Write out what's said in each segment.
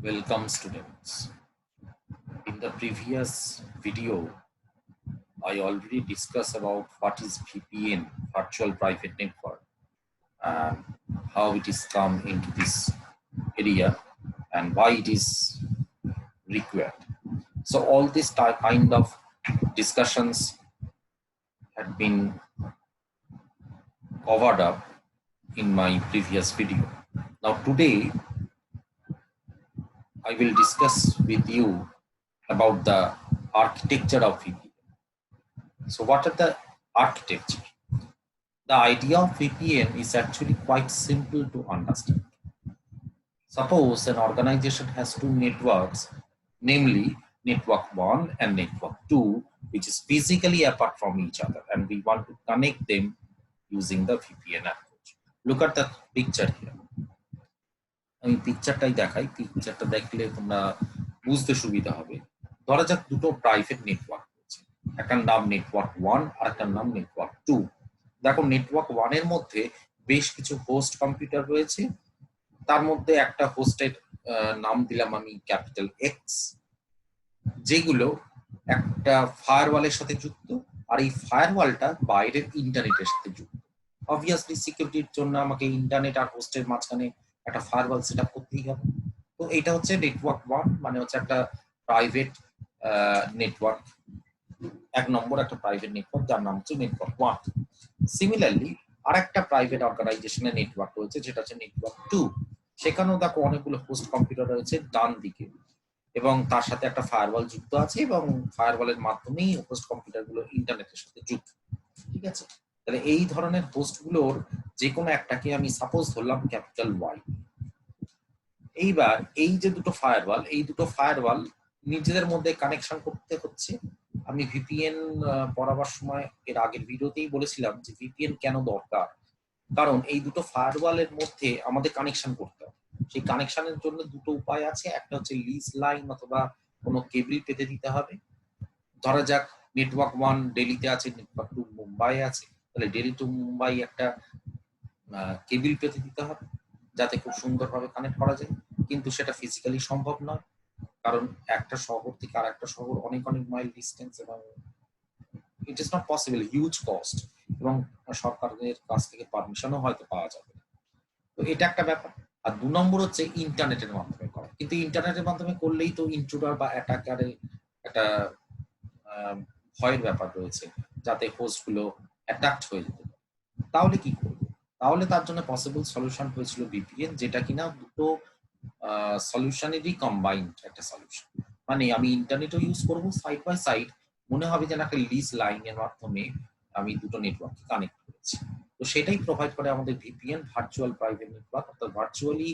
Welcome students. In the previous video, I already discussed about what is VPN, Virtual Private Network, and how it is come into this area and why it is required. So all this kind of discussions had been covered up in my previous video. Now today, I will discuss with you about the architecture of VPN. So what are the architecture? The idea of VPN is actually quite simple to understand. Suppose an organization has two networks, namely network 1 and network 2, which is physically apart from each other, and we want to connect them using the VPN approach. Look at the picture here. আমি পিকচারটাই দেখাই, পিকচারটা দেখলে তোমরা বুঝতে সুবিধা হবে। ধরা যাক দুটো প্রাইভেট নেটওয়ার্ক রয়েছে, একটার নাম নেটওয়ার্ক 1 আর একটার নাম নেটওয়ার্ক 2। দেখো নেটওয়ার্ক 1 এর মধ্যে বেশ কিছু হোস্ট কম্পিউটার রয়েছে, তার মধ্যে একটা হোস্টের নাম দিলাম আমি ক্যাপিটাল এক্স, যেগুলো একটা ফায়ারওয়ালের সাথে যুক্ত, আর এই ফায়ারওয়ালটা বাইরের ইন্টারনেটের সাথে যুক্ত। অবভিয়াসলি সিকিউরিটির জন্য আমাকে ইন্টারনেট আর হোস্টের মাঝখানে একটা ফায়ারওয়াল সেট আপ করতেই হবে। তো এটা হচ্ছে নেটওয়ার্ক 1, মানে হচ্ছে একটা প্রাইভেট নেটওয়ার্ক, এক নম্বর একটা প্রাইভেট নেটওয়ার্ক যার নাম হচ্ছে নেটওয়ার্ক 1। সিমিলারলি আর একটা প্রাইভেট অর্গানাইজেশনের নেটওয়ার্ক রয়েছে যেটা হচ্ছে নেটওয়ার্ক 2। সেখানেও দেখো অনেকগুলো হোস্ট কম্পিউটার রয়েছে ডান দিকে, এবং তার সাথে একটা ফায়ারওয়াল যুক্ত আছে, এবং ফায়ারওয়ালের মাধ্যমেই হোস্ট কম্পিউটার গুলো ইন্টারনেটের সাথে যুক্ত। ঠিক আছে, তাহলে এই ধরনের হোস্ট গুলোর যে কোনো একটাকে আমি সাপোজ ধরলাম ক্যাপিটাল ওয়াই। এইবার এই যে দুটো ফায়ারওয়াল, এই দুটো ফায়ারওয়াল নিজেদের মধ্যে কানেকশন করতে হচ্ছে। আমি ভিপিএন পড়াবার সময় এর আগের ভিডিওতেই বলেছিলাম যে ভিপিএন কেন দরকার, কারণ এই দুটো ফায়ারওয়ালের মধ্যে আমাদের কানেকশন করতে হবে। সেই কানেকশনের জন্য দুটো উপায় আছে, একটা হচ্ছে লিজ লাইন অথবা কোনো কেবল পেতে দিতে হবে। ধরা যাক নেটওয়ার্ক 1 দিল্লিতে আছে, নেটওয়ার্ক 2 মুম্বাই আছে, তাহলে দিল্লি টু মুম্বাই একটা কেবল পেতে দিতে হবে যাতে খুব সুন্দরভাবে কানেক্ট করা যায়। কিন্তু সেটা ফিজিক্যালি সম্ভব নয়, কারণ একটা শহর থেকে আর একটা শহর অনেক অনেক মাইল ডিস্টেন্স, এবং it is not possible, huge cost, এবং সরকারের কাছ থেকে পারমিশনও হয়তো পাওয়া যাবে। তো এটা একটা ব্যাপার। আর 2 নম্বর হচ্ছে ইন্টারনেটের মাধ্যমে করা, কিন্তু ইন্টারনেটের মাধ্যমে করলেই তো ইন্ট্রুডার বা অ্যাটাকারের একটা ভয়ের ব্যাপার রয়েছে, যাতে হোস্ট গুলো অ্যাটাকড হয়ে যেতে পারে। তাহলে কি করবো? তাহলে তার জন্য পসিবল সলিউশন হয়েছিল ভিপিএন, যেটা কিনা দুটো সলিউশনেরই কম্বাইন্ড একটা সলিউশন। মানে আমি ইন্টারনেটও ইউজ করব সাইড বাই সাইড, মনে হবে যেন একটা লিজ লাইনের মাধ্যমে আমি দুটো নেটওয়ার্ককে কানেক্ট করেছি। তো সেটাই প্রোভাইড করে আমাদের ভিপিএন, ভার্চুয়াল প্রাইভেট নেটওয়ার্ক, অর্থাৎ ভার্চুয়ালি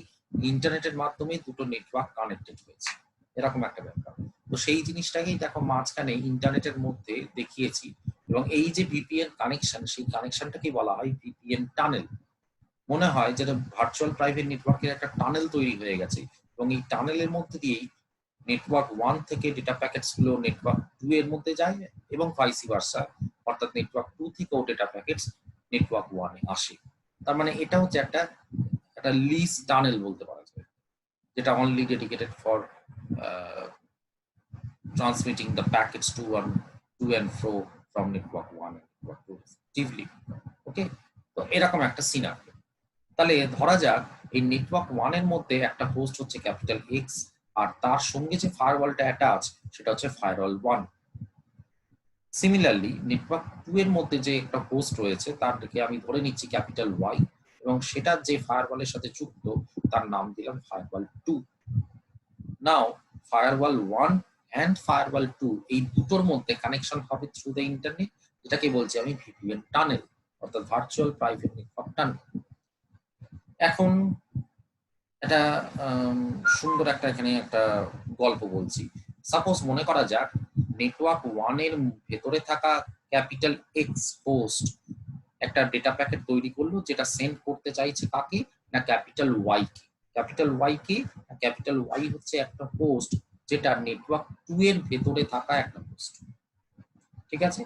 ইন্টারনেটের মাধ্যমে দুটো নেটওয়ার্ক কানেক্টেড হয়েছে, এরকম একটা ব্যাপার। তো সেই জিনিসটাকেই দেখো মাঝখানে ইন্টারনেটের মধ্যে দেখিয়েছি, এবং এই যে ভিপিএন কানেকশন, সেই কানেকশনটাকেই বলা হয় ভিপিএন টানেল। মনে হয় যেটা ভার্চুয়াল প্রাইভেট নেটওয়ার্কের একটা টানেল তৈরি হয়ে গেছে, এবং এই টানেলের মধ্যে দিয়েই নেটওয়ার্ক 1 থেকে ডেটা প্যাকেটস গুলো নেটওয়ার্ক 2 এর মধ্যে যায়, এবং ভাইসি ভার্সা, অর্থাৎ নেটওয়ার্ক 2 থেকেও ডেটা প্যাকেটস নেটওয়ার্ক 1 এ আসে। তার মানে এটা হচ্ছে একটা লিজ টানেল বলতে পারা যায়, যেটা only dedicated for transmitting the packets to and fro from network 1 and network 2 respectively. Okay, তো এরকম একটা সিনারিও। তাহলে ধরা যাক এই নেটওয়ার্ক 1 এর মধ্যে একটা হোস্ট হচ্ছে ক্যাপিটাল এক্স, আর তার সঙ্গে যে ফায়ারওয়ালটা অ্যাটাচ সেটা হচ্ছে ফায়ারওয়াল 1। সিমিলারলি নেটওয়ার্ক 2 এর মধ্যে যে একটা হোস্ট রয়েছে তারকে আমি ধরে নিচ্ছি ক্যাপিটাল ওয়াই, এবং সেটা যে ফায়ারওয়ালের সাথে যুক্ত তার নাম দিলাম firewall 2। Now firewall 1 and firewall 2 এই দুটোর মধ্যে কানেকশন হবে থ্রু দ্য ইন্টারনেট, যেটাকে বলছি আমি ভিপিএন টানেল, অর্থাৎ ভার্চুয়াল প্রাইভেট নেটওয়ার্ক টানেল। এখন এটা সুন্দর একটা এখানে একটা গল্প বলছি। সাপোজ মনে করা যাক নেটওয়ার্ক 1 এর ভেতরে থাকা ক্যাপিটাল এক্স হোস্ট একটা ডেটা প্যাকেট তৈরি করলো, যেটা সেন্ড করতে চাইছে কাকে, না ক্যাপিটাল ওয়াই কে। ক্যাপিটাল ওয়াই কে, ক্যাপিটাল ওয়াই হচ্ছে একটা হোস্ট যেটা নেটওয়ার্ক 2 এর ভেতরে থাকা একটা হোস্ট। ঠিক আছে,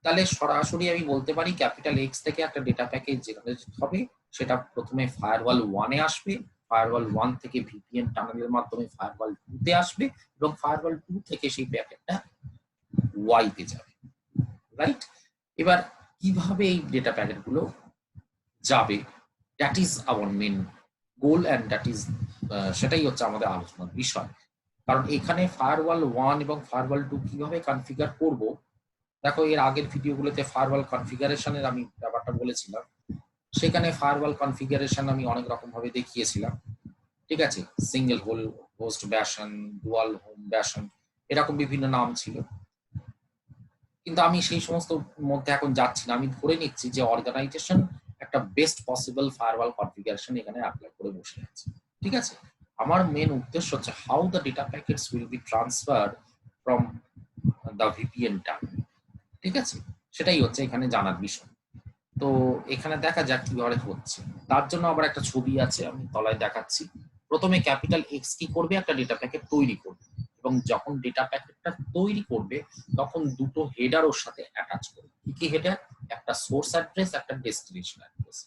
তাহলে সরাসরি আমি বলতে পারি ক্যাপিটাল এক্স থেকে একটা ডেটা প্যাকেজ যেখানে হবে সেটা প্রথমে ফায়ারওয়াল 1 এ আসবে, ফায়ারওয়াল 1 থেকে ভিপিএন টানেলের মাধ্যমে ফায়ারওয়াল 2 তে আসবে এবং ফায়ারওয়াল 2 থেকে সেই প্যাকেটটা ওয়াই তে যাবে, রাইট? এবার কিভাবে এই ডেটা প্যাকেটগুলো যাবে, that is our main goal and that is সেটাই হচ্ছে আমাদের আলোচনার বিষয়। কারণ এখানে ফায়ারওয়াল 1 এবং ফায়ারওয়াল 2 কিভাবে কনফিগার করব, দেখো এর আগের ভিডিওগুলোতে ফায়ারওয়াল কনফিগারেশনের আমি ব্যাপারটা বলেছিলাম। সেখানে ফায়ারওয়াল কনফিগারেশন আমি অনেক রকম ভাবে দেখিয়েছিলাম, ঠিক আছে? সিঙ্গেল হোস্ট ব্যাশন, ডুয়াল হোম ব্যাশন, এরকম বিভিন্ন নাম ছিল। কিন্তু আমি সেই সমস্ত মধ্যে এখন যাচ্ছি না, আমি ধরে নিচ্ছি যে অর্গানাইজেশন একটা বেস্ট পসিবল ফায়ারওয়াল কনফিগারেশন এখানে অ্যাপ্লাই করে বসে আছে, ঠিক আছে? আমার মেন উদ্দেশ্য হচ্ছে how the data packets will be transferred from the VPN terminal, ঠিক আছে? সেটাই হচ্ছে এখানে জানার বিষয়। তো এখানে দেখা যাক কিভাবে হচ্ছে। তার জন্য আবার একটা ছবি আছে, আমি তলায় দেখাচ্ছি। প্রথমে ক্যাপিটাল এক্স কি করবে, একটা ডেটা প্যাকেট তৈরি করবে, এবং যখন ডেটা প্যাকেটটা তৈরি করবে তখন দুটো হেডার ওর সাথে অ্যাটাচ করবে। কি কি হেডার? একটা সোর্স অ্যাড্রেস, একটা destination address.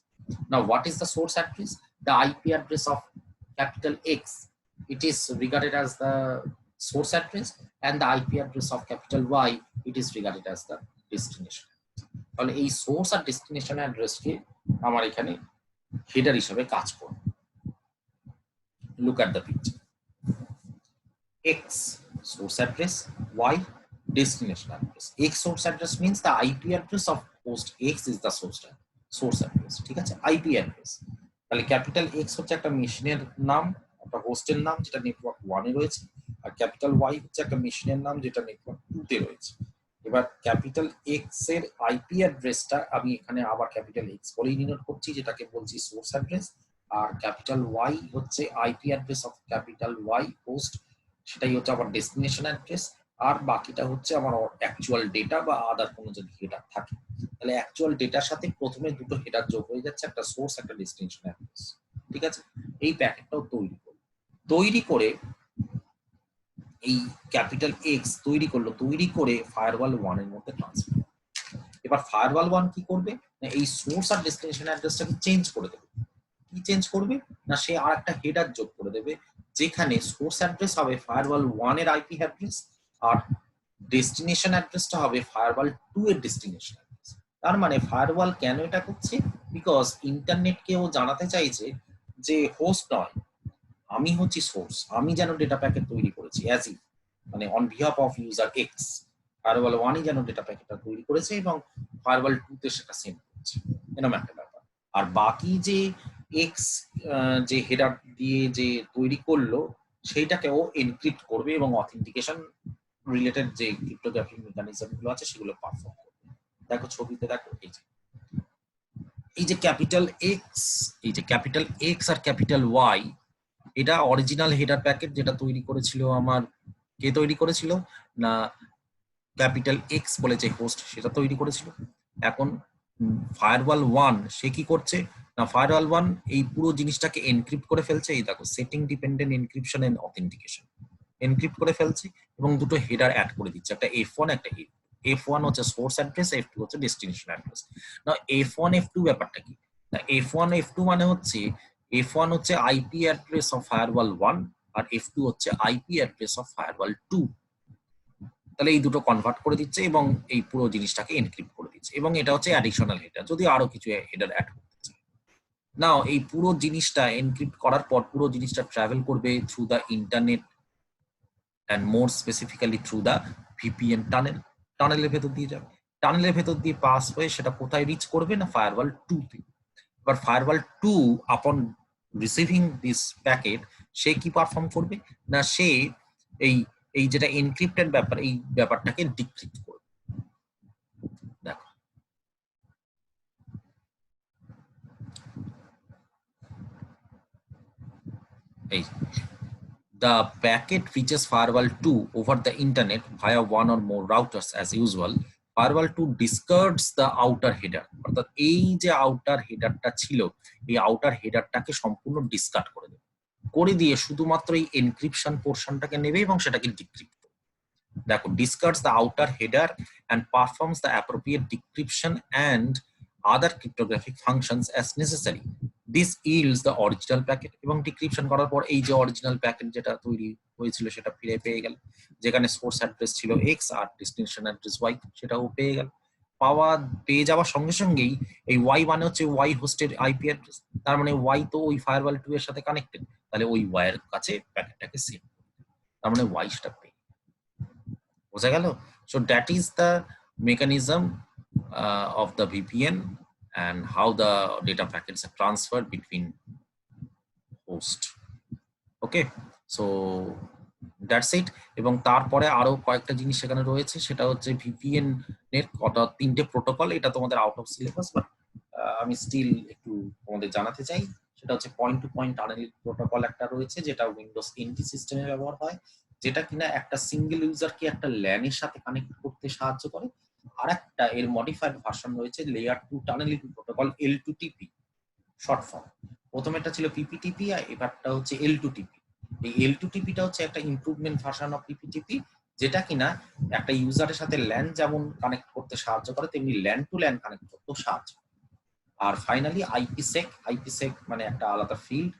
Now what is the source address? The IP address of capital X, it is regarded as the source address, and the IP address of capital Y, it is regarded as the destination. তাহলে এই source আর destination অ্যাড্রেসকে আমার এখানে header হিসেবে কাজ করবে। Look at the picture. X source address, Y destination address. X source address means the IP address of host X is the source address, ঠিক আছে? IP address। তাহলে ক্যাপিটাল এক্স হচ্ছে একটা মেশিনের নাম, একটা হোস্টের নাম যেটা নেটওয়ার্ক 1 এ রয়েছে, আর ক্যাপিটাল ওয়াই হচ্ছে একটা মেশিনের নাম যেটা নেটওয়ার্ক 2 তে রয়েছে। এবার ক্যাপিটাল এক্স এর আইপি অ্যাড্রেসটা আমি এখানে আবার ক্যাপিটাল এক্স বলেই ডিনোট করছি, যেটাকে বলছি সোর্স অ্যাড্রেস, আর ক্যাপিটাল ওয়াই হচ্ছে IP address of capital Y host, সেটাই হচ্ছে আমার ডেস্টিনেশন অ্যাড্রেস, আর বাকিটা হচ্ছে আমার অ্যাকচুয়াল ডেটা বা আদার কোনো যদি হেডার থাকে। তাহলে অ্যাকচুয়াল ডেটার সাথে প্রথমে দুটো হেডার যোগ হয়ে যাচ্ছে, একটা সোর্স একটা ডেস্টিনেশন অ্যাড্রেস, ঠিক আছে? এই প্যাকেটটাও তৈরি করে এই ক্যাপিটাল এক্স তৈরি করলো, তৈরি করে ফায়ারওয়াল 1 এর মধ্যে ট্রান্সফার। এবার ফায়ারওয়াল 1 কি করবে না, এই সোর্স আর ডেস্টিনেশন অ্যাড্রেসটাকে চেঞ্জ করে দেবে। কি চেঞ্জ করবে না, সে আর একটা হেডার যোগ করে দেবে, যেখানে সোর্স অ্যাড্রেস হবে ফায়ারওয়াল 1 এর আইপি অ্যাড্রেস, আর ডেস্টিনেশন অ্যাড্রেসটা হবে ফায়ারওয়াল 2 এর ডেস্টিনেশন অ্যাড্রেস। তার মানে ফায়ারওয়াল কেন এটা করছে? বিকজ ইন্টারনেটকে ও জানাতে চাইছে যে হোস্ট নয়, আমি হচ্ছি সোর্স, আমি যেন ডেটা প্যাকেট তৈরি করেছি অ্যাজ ই, মানে on behalf of user x, firewall 1 ই যেন ডেটা প্যাকেটটা তৈরি করেছে এবং ফায়ারওয়াল 2 তে সেটা সেন্ড করছে, এরকম একটা ব্যাপার। আর বাকি যে এক্স যে হেডার দিয়ে যে তৈরি করলো সেইটাকেও এনক্রিপ্ট করবে এবং অথেন্টিকেশন রিলেটেড যে ক্রিপ্টোগ্রাফিক মেকানিজম গুলো আছে সেগুলো পারফর্ম করবে। দেখো ছবিতে দেখো, এই যে ক্যাপিটাল এক্স, এই যে ক্যাপিটাল এক্স আর ক্যাপিটাল ওয়াই, এটা অরিজিনাল হেডার প্যাকেট যেটা তৈরি করেছিল আমার, কে তৈরি করেছিল না ক্যাপিটাল এক্স বলে যে হোস্ট সেটা তৈরি করেছিল। এখন ফায়ারওয়াল 1 সে কি করছে না, ফায়ারওয়াল 1 এই পুরো জিনিসটাকে এনক্রিপ্ট করে ফেলছে, এই দেখো setting dependent encryption and authentication, encrypt করে ফেলছে এবং দুটো হেডার অ্যাড করে দিচ্ছে, একটা F1 একটা F1 হচ্ছে সোর্স অ্যাড্রেস, F2 হচ্ছে ডেস্টিনেশন অ্যাড্রেস। না F1 F2 ব্যাপারটা কি না, F1 F2 মানে হচ্ছে F1 হচ্ছে আইপি অ্যাড্রেস অফ ফায়ারওয়াল 1 আর F2 হচ্ছে আইপি অ্যাড্রেস অফ ফায়ারওয়াল 2। তাহলে এই দুটো কনভার্ট করে দিচ্ছে এবং এই পুরো জিনিসটাকে এনক্রিপ্ট করে দিচ্ছে, এবং এটা হচ্ছে অ্যাডিশনাল হেডার, যদি আরো কিছু হেডার অ্যাড করতে চাই। নাও এই পুরো জিনিসটা এনক্রিপ্ট করার পর পুরো জিনিসটা ট্রাভেল করবে through the internet and more specifically through the VPN tunnel, টানেলের ভেতর দিয়ে যাবে, টানেলের ভেতর দিয়ে পাস হয়ে সেটা কোথায় রিচ করবে না ফায়ারওয়াল 2 তে। এবার ফায়ারওয়াল 2 আপন রিসিভিং দিস প্যাকেট সে কি পারফর্ম করবে না, সে এই যেটা এনক্রিপ্টেড ব্যাপার এই ব্যাপারটাকে ডিক্রিপ্ট করবে। দেখো এই the packet reaches firewall 2 over the internet via one or more routers as usual. Firewall 2 discards the outer header, অর্থাৎ এই যে আউটার হেডারটা ছিল এই আউটার হেডারটাকে সম্পূর্ণ ডিসকার্ড করে দেবে, করে দিয়ে শুধুমাত্র এই এনক্রিপশন পোরশনটাকে নেবে এবং সেটাকে ডিক্রিপ্ট করবে। দেখো discards the outer header and performs the appropriate decryption and other cryptographic functions as necessary. This yields the original packet এবং ডিক্রিপশন করার পর এই যে অরিজিনাল প্যাকেট যেটা তৈরি হয়েছিল সেটা ফিরে পেয়ে গেল, যেখানে সোর্স অ্যাড্রেস ছিল x আর ডেস্টিনেশন অ্যাড্রেস y, সেটাও পেয়ে গেল। পেয়ে যাওয়ার সঙ্গে সঙ্গেই এই y মানে হচ্ছে y হোস্টের আইপি অ্যাড্রেস, তার মানে y তো ওই ফায়ারওয়াল 2 এর সাথে কানেক্টেড, তাহলে ওই y এর কাছে প্যাকেটটাকে সেভ, তার মানে y সেটা পেয়ে। বোঝা গেল? So that is the mechanism of the VPN and how the data packets are transferred between host. Okay, so that's it. এবং তারপরে আরো কয়েকটা জিনিস সেখানে রয়েছে, সেটা হচ্ছে VPN এর কটা 3টে প্রোটোকল, এটা তোমাদের আউট অফ সিলেবাস, বাট আমি স্টিল একটু তোমাদের জানাতে চাই। সেটা হচ্ছে point to point tunnelling protocol একটা রয়েছে, যেটা উইন্ডোজ NT সিস্টেমে ব্যবহার হয়, যেটা কিনা একটা সিঙ্গেল ইউজারকে একটা ল্যানের সাথে কানেক্ট করতে সাহায্য করে। আর একটা এর মডিফাইড ভার্সন রয়েছে layer 2 tunneling protocol L2TP short form. প্রথমেরটা ছিল PPTP আর এবারটা হচ্ছে L2TP। এই L2TP-টা হচ্ছে একটা ইমপ্রুভমেন্ট ভার্সন অফ PPTP, যেটা কিনা একটা ইউজারের সাথে ল্যান যেমন কানেক্ট করতে সাহায্য করে, তেমনি ল্যান টু ল্যান কানেক্ট করতেও সাহায্য করে। আর ফাইনালি আইপিসেক মানে একটা আলাদা ফিল্ড,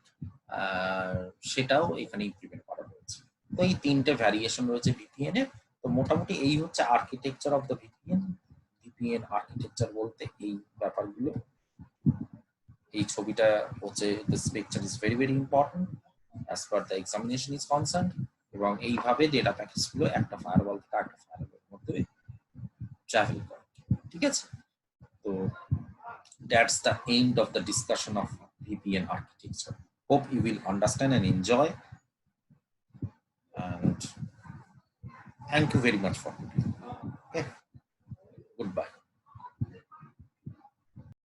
সেটাও এখানে ইমপ্লিমেন্ট করা হয়েছে। তো এই 3টে ভ্যারিয়েশন রয়েছে VPN এর। তো মোটামুটি এই হচ্ছে architecture of the VPN architecture বলতে এই ব্যাপারগুলো। এই ছবিটা হচ্ছে this picture is very very important as per the examination is concerned, এবং এইভাবে ডেটা প্যাকেটস গুলো একটা ফায়ারওয়াল থেকে আরেকটা ফায়ারওয়ালের মধ্যে ট্রাভেল করে। ঠিক আছে, তো that's the end of the discussion of VPN architecture. Hope you will understand and enjoy, and thank you very much for today.